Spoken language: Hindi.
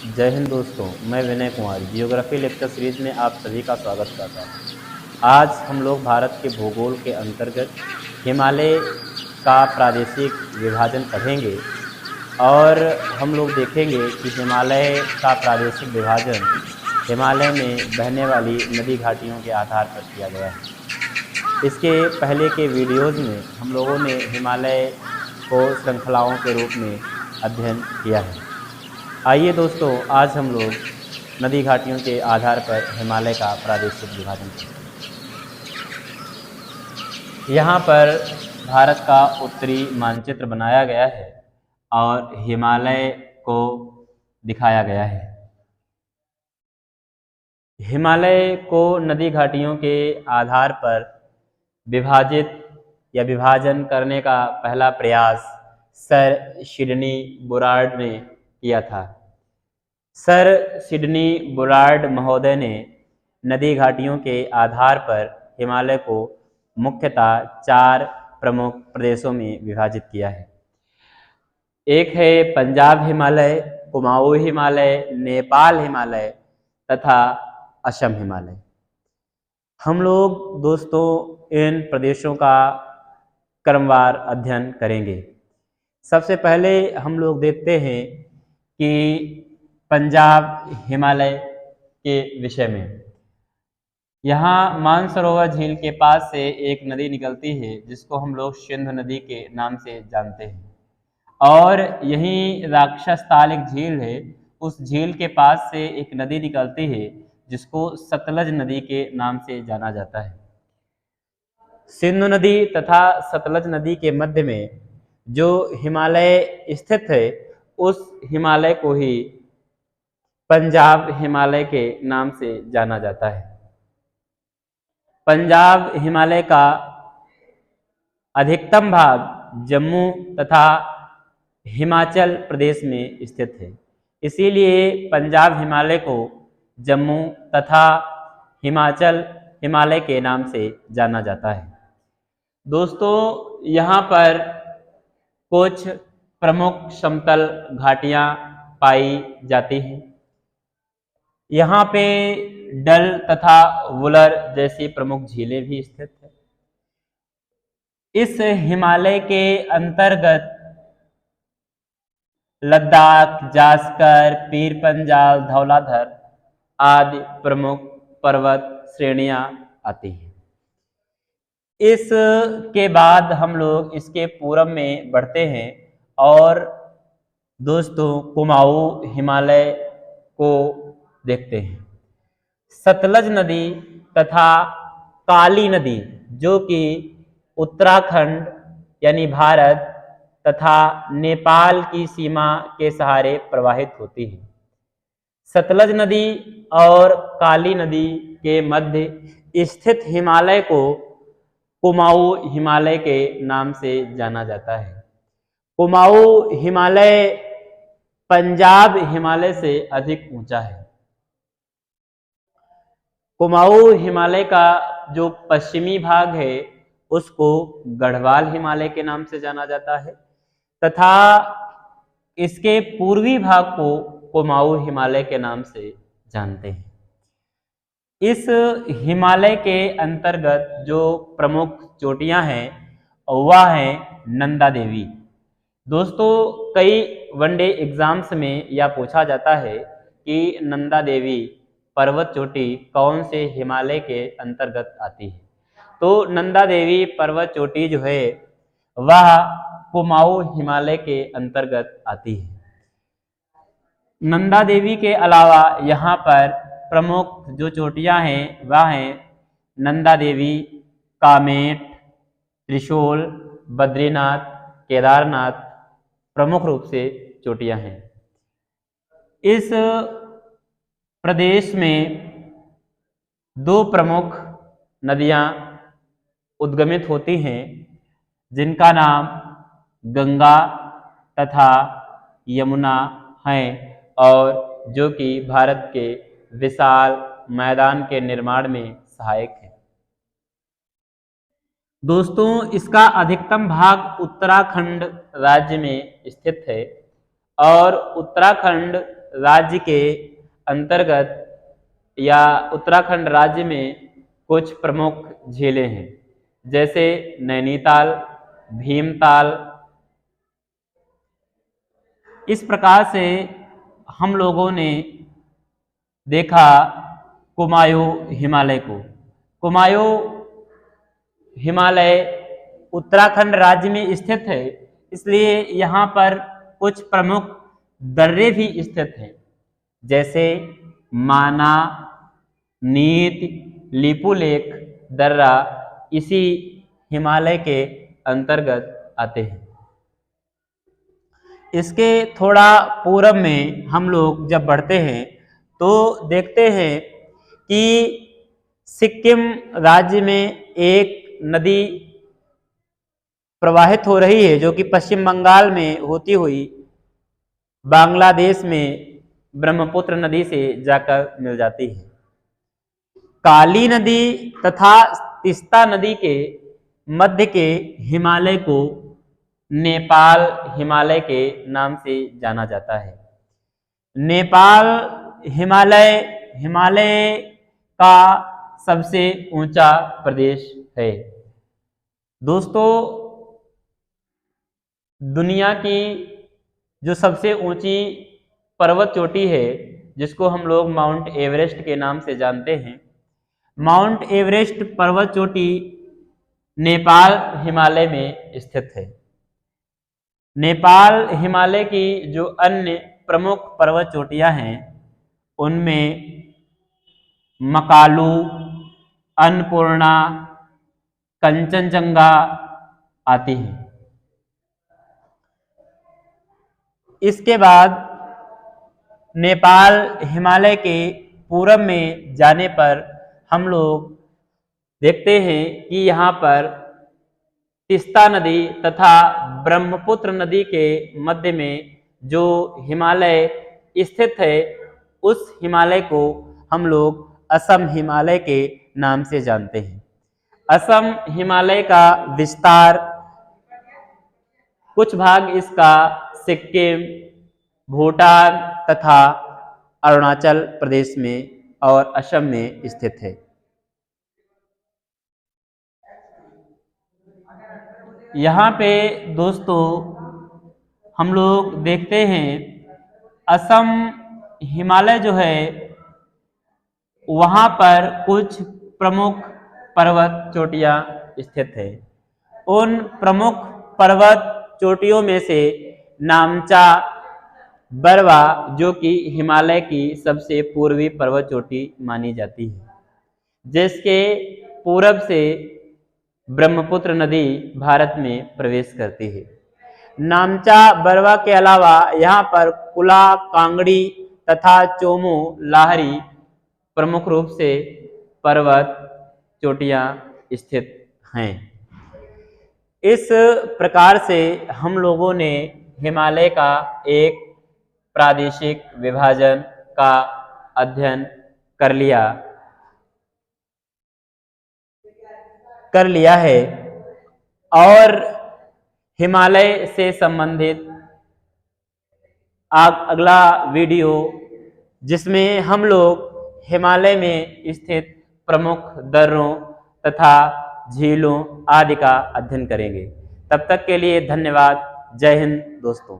जय हिंद दोस्तों, मैं Vinay Kumar geography lecture series में आप सभी का स्वागत करता हूँ। आज हम लोग भारत के भूगोल के अंतर्गत हिमालय का प्रादेशिक विभाजन पढ़ेंगे और हम लोग देखेंगे कि हिमालय का प्रादेशिक विभाजन हिमालय में बहने वाली नदी घाटियों के आधार पर किया गया है। इसके पहले के वीडियोज़ में हम लोगों ने हिमालय को श्रृंखलाओं के रूप में अध्ययन किया है। आइए दोस्तों, आज हम लोग नदी घाटियों के आधार पर हिमालय का प्रादेशिक विभाजन करेंगे। यहाँ पर भारत का उत्तरी मानचित्र बनाया गया है और हिमालय को दिखाया गया है। हिमालय को नदी घाटियों के आधार पर विभाजित या विभाजन करने का पहला प्रयास सर सिडनी बुलार्ड ने किया था। सर सिडनी बुलार्ड महोदय ने नदी घाटियों के आधार पर हिमालय को मुख्यतः 4 प्रमुख प्रदेशों में विभाजित किया है। एक है पंजाब हिमालय, कुमाऊं हिमालय, नेपाल हिमालय तथा असम हिमालय। हम लोग दोस्तों इन प्रदेशों का क्रमवार अध्ययन करेंगे। सबसे पहले हम लोग देखते हैं कि पंजाब हिमालय के विषय में। यहाँ मानसरोवर झील के पास से एक नदी निकलती है जिसको हम लोग सिंधु नदी के नाम से जानते हैं, और यहीं राक्षस ताल एक झील है। उस झील के पास से एक नदी निकलती है जिसको सतलज नदी के नाम से जाना जाता है। सिंधु नदी तथा सतलज नदी के मध्य में जो हिमालय स्थित है उस हिमालय को ही पंजाब हिमालय के नाम से जाना जाता है। पंजाब हिमालय का अधिकतम भाग जम्मू तथा हिमाचल प्रदेश में स्थित है, इसीलिए पंजाब हिमालय को जम्मू तथा हिमाचल हिमालय के नाम से जाना जाता है। दोस्तों, यहाँ पर कुछ प्रमुख समतल घाटियाँ पाई जाती हैं। यहाँ पे डल तथा वुलर जैसी प्रमुख झीलें भी स्थित हैं। इस हिमालय के अंतर्गत लद्दाख, जास्कर, पीर पंजाल, धौलाधर आदि प्रमुख पर्वत श्रेणियां आती हैं। इसके बाद हम लोग इसके पूरब में बढ़ते हैं और दोस्तों कुमाऊं हिमालय को देखते हैं। सतलज नदी तथा काली नदी जो कि उत्तराखंड यानी भारत तथा नेपाल की सीमा के सहारे प्रवाहित होती है। सतलज नदी और काली नदी के मध्य स्थित हिमालय को कुमाऊं हिमालय के नाम से जाना जाता है। कुमाऊं हिमालय पंजाब हिमालय से अधिक ऊंचा है। कुमाऊं हिमालय का जो पश्चिमी भाग है उसको गढ़वाल हिमालय के नाम से जाना जाता है तथा इसके पूर्वी भाग को कुमाऊं हिमालय के नाम से जानते हैं। इस हिमालय के अंतर्गत जो प्रमुख चोटियां हैं वह हैं नंदा देवी। दोस्तों, कई वनडे एग्जाम्स में यह पूछा जाता है कि नंदा देवी पर्वत चोटी कौन से हिमालय के अंतर्गत आती है। तो नंदा देवी पर्वत चोटी जो है वह कुमाऊं हिमालय के अंतर्गत आती है। नंदा देवी के अलावा यहाँ पर प्रमुख जो चोटियाँ हैं वह हैं नंदा देवी, कामेट, त्रिशूल, बद्रीनाथ, केदारनाथ प्रमुख रूप से चोटियाँ हैं। इस प्रदेश में 2 प्रमुख नदियाँ उद्गमित होती हैं जिनका नाम गंगा तथा यमुना हैं और जो कि भारत के विशाल मैदान के निर्माण में सहायक है। दोस्तों, इसका अधिकतम भाग उत्तराखंड राज्य में स्थित है और उत्तराखंड राज्य के अंतर्गत या उत्तराखंड राज्य में कुछ प्रमुख झीलें हैं, जैसे नैनीताल, भीमताल। इस प्रकार से हम लोगों ने देखा कुमायूं हिमालय को। कुमायूं हिमालय उत्तराखंड राज्य में स्थित है, इसलिए यहाँ पर कुछ प्रमुख दर्रे भी स्थित हैं, जैसे माना, नीत, लिपुलेख दर्रा इसी हिमालय के अंतर्गत आते हैं। इसके थोड़ा पूर्व में हम लोग जब बढ़ते हैं तो देखते हैं कि सिक्किम राज्य में एक नदी प्रवाहित हो रही है, जो कि पश्चिम बंगाल में होती हुई बांग्लादेश में ब्रह्मपुत्र नदी से जाकर मिल जाती है। काली नदी तथा तीस्ता नदी के मध्य के हिमालय को नेपाल हिमालय के नाम से जाना जाता है। नेपाल हिमालय का सबसे ऊंचा प्रदेश है। दोस्तों, दुनिया की जो सबसे ऊंची पर्वत चोटी है, जिसको हम लोग माउंट एवरेस्ट के नाम से जानते हैं, माउंट एवरेस्ट पर्वत चोटी नेपाल हिमालय में स्थित है। नेपाल हिमालय की जो अन्य प्रमुख पर्वत चोटियां हैं, उनमें मकालू, अन्नपूर्णा, कंचनजंगा आती हैं। इसके बाद नेपाल हिमालय के पूरब में जाने पर हम लोग देखते हैं कि यहाँ पर तीस्ता नदी तथा ब्रह्मपुत्र नदी के मध्य में जो हिमालय स्थित है, उस हिमालय को हम लोग असम हिमालय के नाम से जानते हैं। असम हिमालय का विस्तार, कुछ भाग इसका सिक्किम, भूटान तथा अरुणाचल प्रदेश में और असम में स्थित है। यहाँ पे दोस्तों हम लोग देखते हैं असम हिमालय जो है, वहाँ पर कुछ प्रमुख पर्वत चोटियाँ स्थित है। उन प्रमुख पर्वत चोटियों में से नामचा बरवा, जो कि हिमालय की सबसे पूर्वी पर्वत चोटी मानी जाती है, जिसके पूरब से ब्रह्मपुत्र नदी भारत में प्रवेश करती है। नामचा बरवा के अलावा यहाँ पर कुला, कांगड़ी तथा चोमू लाहरी प्रमुख रूप से पर्वत चोटियाँ स्थित हैं। इस प्रकार से हम लोगों ने हिमालय का एक प्रादेशिक विभाजन का अध्ययन कर लिया है और हिमालय से संबंधित अगला वीडियो, जिसमें हम लोग हिमालय में स्थित प्रमुख दर्रों तथा झीलों आदि का अध्ययन करेंगे। तब तक के लिए धन्यवाद। जय हिंद दोस्तों।